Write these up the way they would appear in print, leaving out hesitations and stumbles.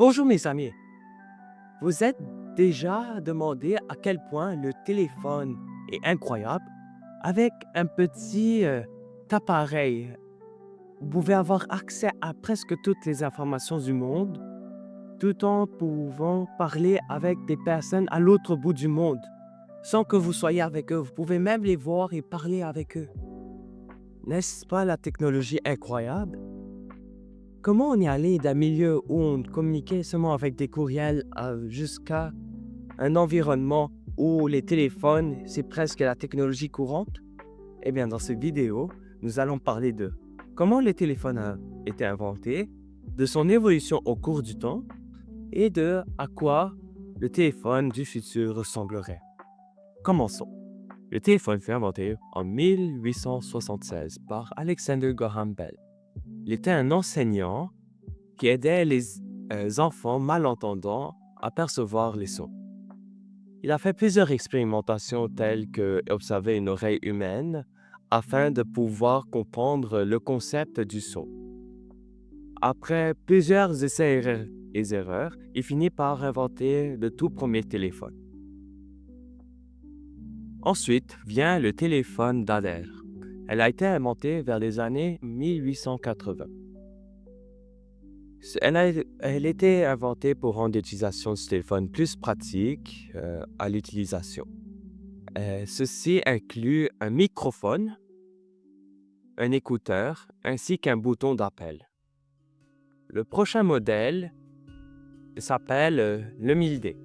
Bonjour mes amis, vous êtes déjà demandé à quel point le téléphone est incroyable. Avec un petit appareil, vous pouvez avoir accès à presque toutes les informations du monde, tout en pouvant parler avec des personnes à l'autre bout du monde, sans que vous soyez avec eux. Vous pouvez même les voir et parler avec eux. N'est-ce pas la technologie incroyable? Comment on est allé d'un milieu où on communiquait seulement avec des courriels jusqu'à un environnement où les téléphones, c'est presque la technologie courante? Eh bien, dans cette vidéo, nous allons parler de comment les téléphones ont été inventés, de son évolution au cours du temps et de à quoi le téléphone du futur ressemblerait. Commençons. Le téléphone fut inventé en 1876 par Alexander Graham Bell. Il était un enseignant qui aidait les enfants malentendants à percevoir les sons. Il a fait plusieurs expérimentations telles que observer une oreille humaine afin de pouvoir comprendre le concept du son. Après plusieurs essais et erreurs, il finit par inventer le tout premier téléphone. Ensuite vient le téléphone d'Adair. Elle a été inventée vers les années 1880. Elle était inventée pour rendre l'utilisation du téléphone plus pratique à l'utilisation. Ceci inclut un microphone, un écouteur ainsi qu'un bouton d'appel. Le prochain modèle s'appelle le 1000D.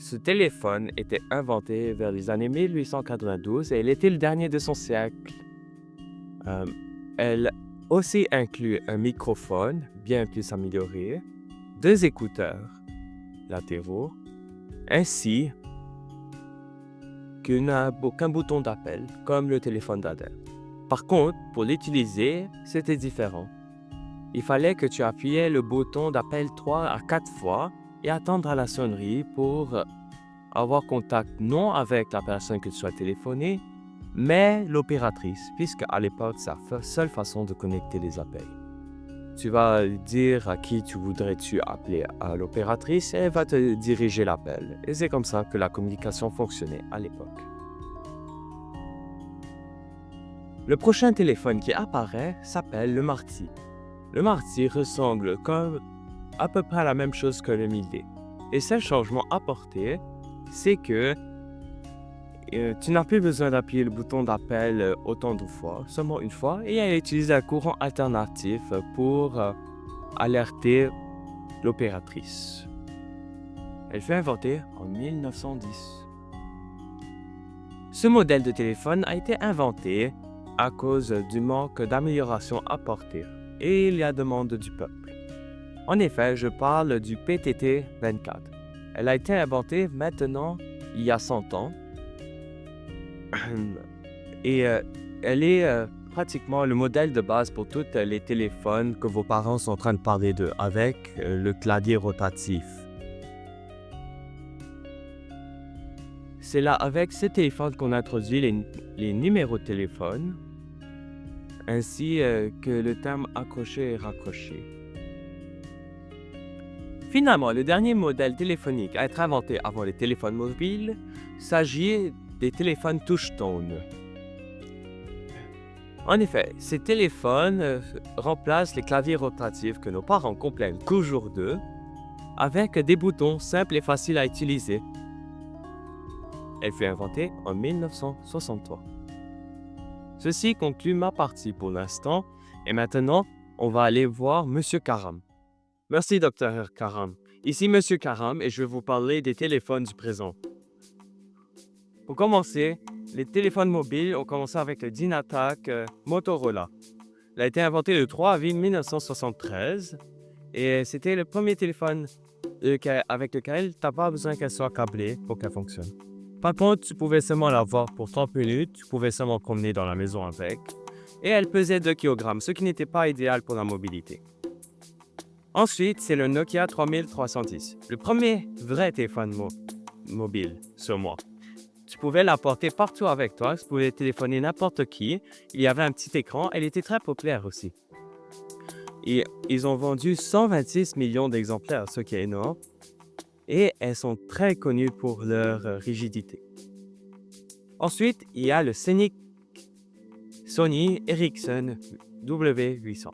Ce téléphone était inventé vers les années 1892 et il était le dernier de son siècle. Elle aussi inclut un microphone bien plus amélioré, 2 écouteurs latéraux, ainsi qu'un bouton d'appel, comme le téléphone d'Adèle. Par contre, pour l'utiliser, c'était différent. Il fallait que tu appuyais le bouton d'appel 3 à 4 fois et attendre à la sonnerie pour avoir contact non avec la personne que tu souhaites téléphoner, mais l'opératrice, puisque à l'époque, c'est la seule façon de connecter les appels. Tu vas dire à qui tu voudrais-tu appeler à l'opératrice et elle va te diriger l'appel. Et c'est comme ça que la communication fonctionnait à l'époque. Le prochain téléphone qui apparaît s'appelle le Marti. Le Marti ressemble comme à peu près à la même chose que le 1000D. Et seul changement apporté, c'est que tu n'as plus besoin d'appuyer le bouton d'appel autant de fois, seulement une fois, et elle utilise un courant alternatif pour alerter l'opératrice. Elle fut inventée en 1910. Ce modèle de téléphone a été inventé à cause du manque d'amélioration apportée et la demande du peuple. En effet, je parle du PTT-24. Elle a été inventée maintenant il y a 100 ans. Et elle est pratiquement le modèle de base pour tous les téléphones que vos parents sont en train de parler d'eux, avec le clavier rotatif. C'est là, avec ce téléphone, qu'on introduit les numéros de téléphone, ainsi que le terme accroché et raccroché. Finalement, le dernier modèle téléphonique à être inventé avant les téléphones mobiles s'agit des téléphones touch-tone. En effet, ces téléphones remplacent les claviers rotatifs que nos parents complainent toujours d'eux, avec des boutons simples et faciles à utiliser. Elle fut inventée en 1963. Ceci conclut ma partie pour l'instant, et maintenant, on va aller voir Monsieur Karam. Merci, Dr. Karam. Ici Monsieur Karam et je vais vous parler des téléphones du présent. Pour commencer, les téléphones mobiles ont commencé avec le Dynatac Motorola. Il a été inventé le 3 avril 1973 et c'était le premier téléphone avec lequel tu n'as pas besoin qu'elle soit câblée pour qu'elle fonctionne. Par contre, tu pouvais seulement l'avoir pour 30 minutes, tu pouvais seulement promener dans la maison avec et elle pesait 2 kg, ce qui n'était pas idéal pour la mobilité. Ensuite, c'est le Nokia 3310, le premier vrai téléphone mobile sur moi. Tu pouvais l'apporter partout avec toi, tu pouvais téléphoner n'importe qui. Il y avait un petit écran, elle était très populaire aussi. Ils ont vendu 126 millions d'exemplaires, ce qui est énorme. Et elles sont très connues pour leur rigidité. Ensuite, il y a le Sony Ericsson W800.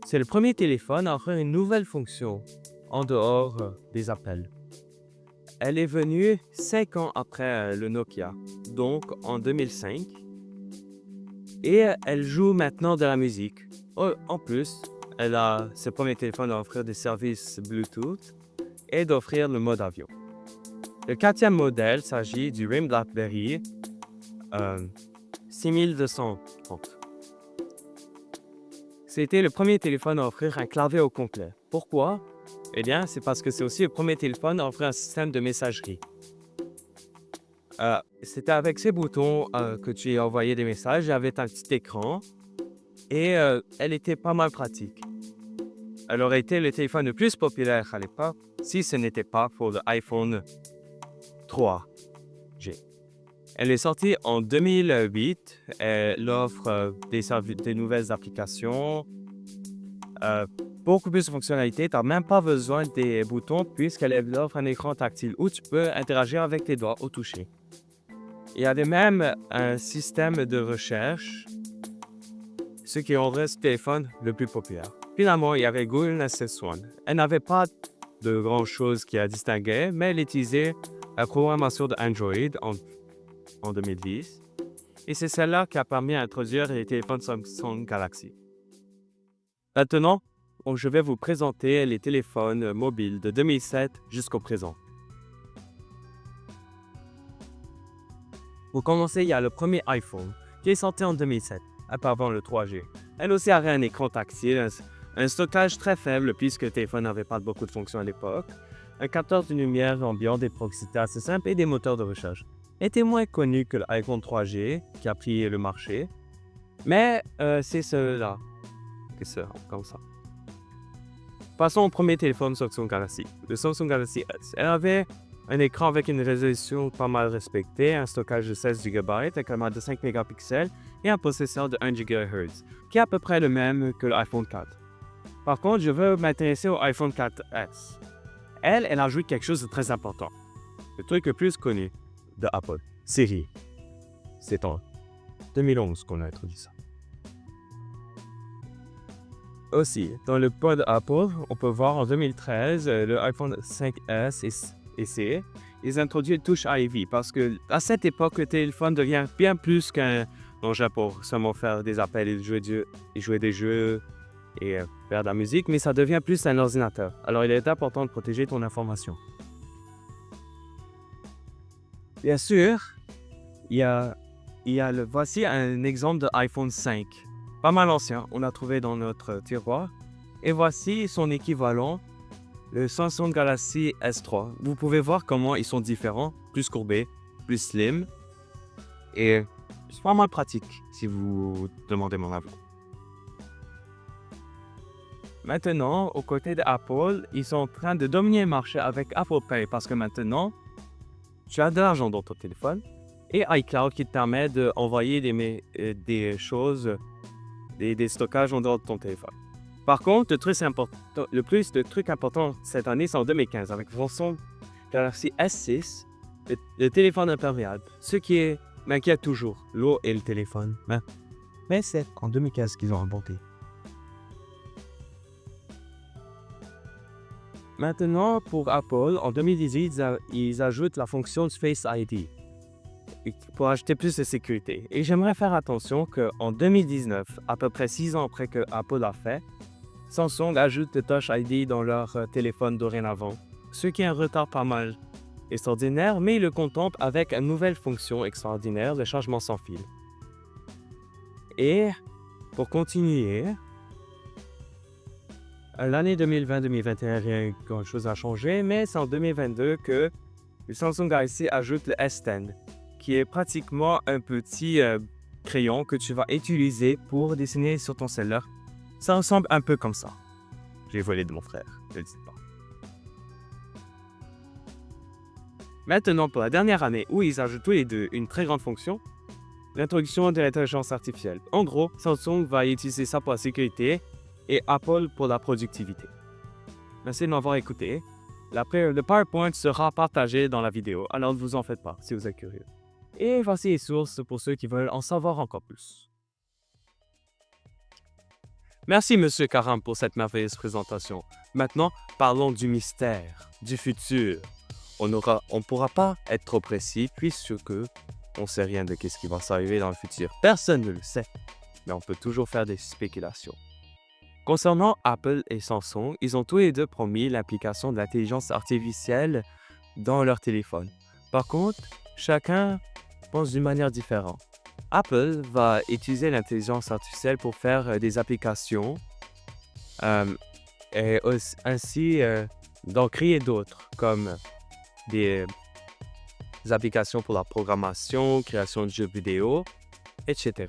C'est le premier téléphone à offrir une nouvelle fonction en dehors des appels. Elle est venue 5 ans après le Nokia, donc en 2005. Et elle joue maintenant de la musique. En plus, elle a ce premier téléphone à offrir des services Bluetooth et d'offrir le mode avion. Le 4e modèle s'agit du RIM BlackBerry 6230. C'était le premier téléphone à offrir un clavier au complet. Pourquoi? Eh bien, c'est parce que c'est aussi le premier téléphone à offrir un système de messagerie. C'était avec ces boutons que tu envoyais des messages avec un petit écran et elle était pas mal pratique. Elle aurait été le téléphone le plus populaire à l'époque si ce n'était pas pour l'iPhone 3G. Elle est sortie en 2008. Elle offre des nouvelles applications, beaucoup plus de fonctionnalités. Tu n'as même pas besoin des boutons puisqu'elle offre un écran tactile où tu peux interagir avec tes doigts au toucher. Il y avait même un système de recherche, ce qui rendrait ce téléphone le plus populaire. Finalement, il y avait Google Nexus One. Elle n'avait pas de grand-chose qui la distinguait, mais elle utilisait la programmation de Android en 2010. Et c'est celle-là qui a permis d'introduire les téléphones Samsung Galaxy. Maintenant, je vais vous présenter les téléphones mobiles de 2007 jusqu'au présent. Pour commencer, il y a le premier iPhone qui est sorti en 2007, avant le 3G. Elle aussi avait un écran tactile, un stockage très faible puisque le téléphone n'avait pas beaucoup de fonctions à l'époque, un capteur de lumière ambiant, des proximités assez simples et des moteurs de recherche. Elle était moins connu que l'iPhone 3G qui a pris le marché, mais c'est celui-là, comme ça. Passons au premier téléphone Samsung Galaxy, le Samsung Galaxy S. Elle avait un écran avec une résolution pas mal respectée, un stockage de 16 GB, un caméra de 5 mégapixels et un processeur de 1 GHz, qui est à peu près le même que l'iPhone 4. Par contre, je veux m'intéresser au iPhone 4S. Elle a joué quelque chose de très important. Le truc le plus connu de Apple, Siri. C'est en 2011 qu'on a introduit ça. Aussi, dans le pod Apple, on peut voir en 2013 le iPhone 5S et C. Ils introduisent une touche IV parce que à cette époque, le téléphone devient bien plus qu'un engin pour seulement faire des appels et jouer des jeux et faire de la musique, mais ça devient plus un ordinateur. Alors, il est important de protéger ton information. Bien sûr, voici un exemple de iPhone 5. Pas mal ancien, on l'a trouvé dans notre tiroir. Et voici son équivalent, le Samsung Galaxy S3. Vous pouvez voir comment ils sont différents, plus courbés, plus slim. Et c'est pas mal pratique si vous demandez mon avis. Maintenant, aux côtés d'Apple, ils sont en train de dominer le marché avec Apple Pay parce que maintenant, tu as de l'argent dans ton téléphone et iCloud qui te permet d'envoyer des choses, des stockages en dehors de ton téléphone. Par contre, le truc important cette année, c'est en 2015 avec le Samsung Galaxy S6, le téléphone imperméable. Ce qui m'inquiète toujours, l'eau et le téléphone. Mais c'est en 2015 qu'ils ont inventé. Maintenant, pour Apple, en 2018, ils ajoutent la fonction de Face ID pour ajouter plus de sécurité. Et j'aimerais faire attention qu'en 2019, à peu près 6 ans après que Apple l'a fait, Samsung ajoute le Touch ID dans leur téléphone dorénavant, ce qui est un retard pas mal extraordinaire, mais ils le contemplent avec une nouvelle fonction extraordinaire, le changement sans fil. Et pour continuer, l'année 2020-2021, rien grand-chose a changé, mais c'est en 2022 que le Samsung Galaxy ajoute le S10, qui est pratiquement un petit crayon que tu vas utiliser pour dessiner sur ton cellulaire. Ça ressemble un peu comme ça. J'ai volé de mon frère, ne le dites pas. Maintenant, pour la dernière année où ils ajoutent tous les deux une très grande fonction, l'introduction de l'intelligence artificielle. En gros, Samsung va utiliser ça pour la sécurité et Apple pour la productivité. Merci de m'avoir écouté. Le PowerPoint sera partagé dans la vidéo, alors ne vous en faites pas si vous êtes curieux. Et voici les sources pour ceux qui veulent en savoir encore plus. Merci, Monsieur Karam, pour cette merveilleuse présentation. Maintenant, parlons du mystère, du futur. On ne pourra pas être trop précis puisque on ne sait rien de ce qui va s'arriver dans le futur. Personne ne le sait, mais on peut toujours faire des spéculations. Concernant Apple et Samsung, ils ont tous les deux promis l'application de l'intelligence artificielle dans leur téléphone. Par contre, chacun pense d'une manière différente. Apple va utiliser l'intelligence artificielle pour faire des applications et ainsi d'en créer d'autres, comme des applications pour la programmation, création de jeux vidéo, etc.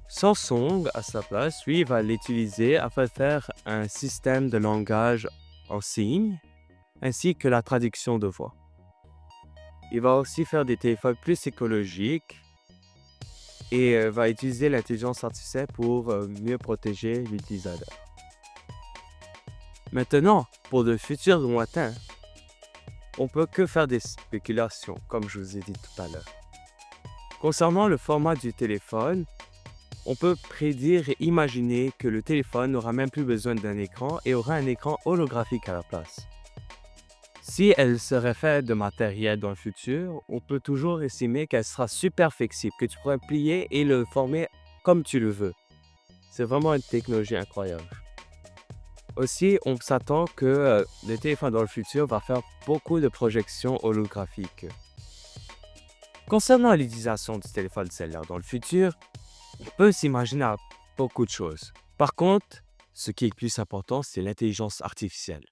Samsung, à sa place, lui, va l'utiliser afin de faire un système de langage en signes, ainsi que la traduction de voix. Il va aussi faire des téléphones plus écologiques et va utiliser l'intelligence artificielle pour mieux protéger l'utilisateur. Maintenant, pour le futur lointain, on peut que faire des spéculations, comme je vous ai dit tout à l'heure. Concernant le format du téléphone, on peut prédire et imaginer que le téléphone n'aura même plus besoin d'un écran et aura un écran holographique à la place. Si elle serait faite de matériel dans le futur, on peut toujours estimer qu'elle sera super flexible, que tu pourrais plier et le former comme tu le veux. C'est vraiment une technologie incroyable. Aussi, on s'attend que le téléphone dans le futur va faire beaucoup de projections holographiques. Concernant l'utilisation du téléphone cellulaire dans le futur, on peut s'imaginer à beaucoup de choses. Par contre, ce qui est le plus important, c'est l'intelligence artificielle.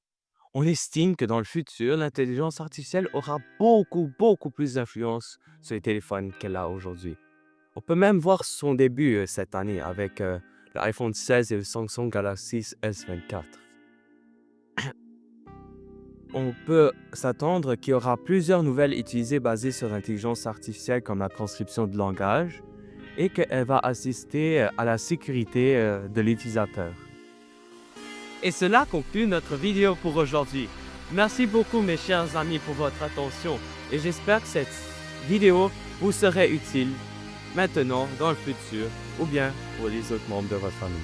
On estime que dans le futur, l'intelligence artificielle aura beaucoup plus d'influence sur les téléphones qu'elle a aujourd'hui. On peut même voir son début cette année avec l'iPhone 16 et le Samsung Galaxy S24. On peut s'attendre qu'il y aura plusieurs nouvelles utilisées basées sur l'intelligence artificielle comme la transcription de langage et qu'elle va assister à la sécurité de l'utilisateur. Et cela conclut notre vidéo pour aujourd'hui. Merci beaucoup mes chers amis pour votre attention et j'espère que cette vidéo vous serait utile maintenant, dans le futur ou bien pour les autres membres de votre famille.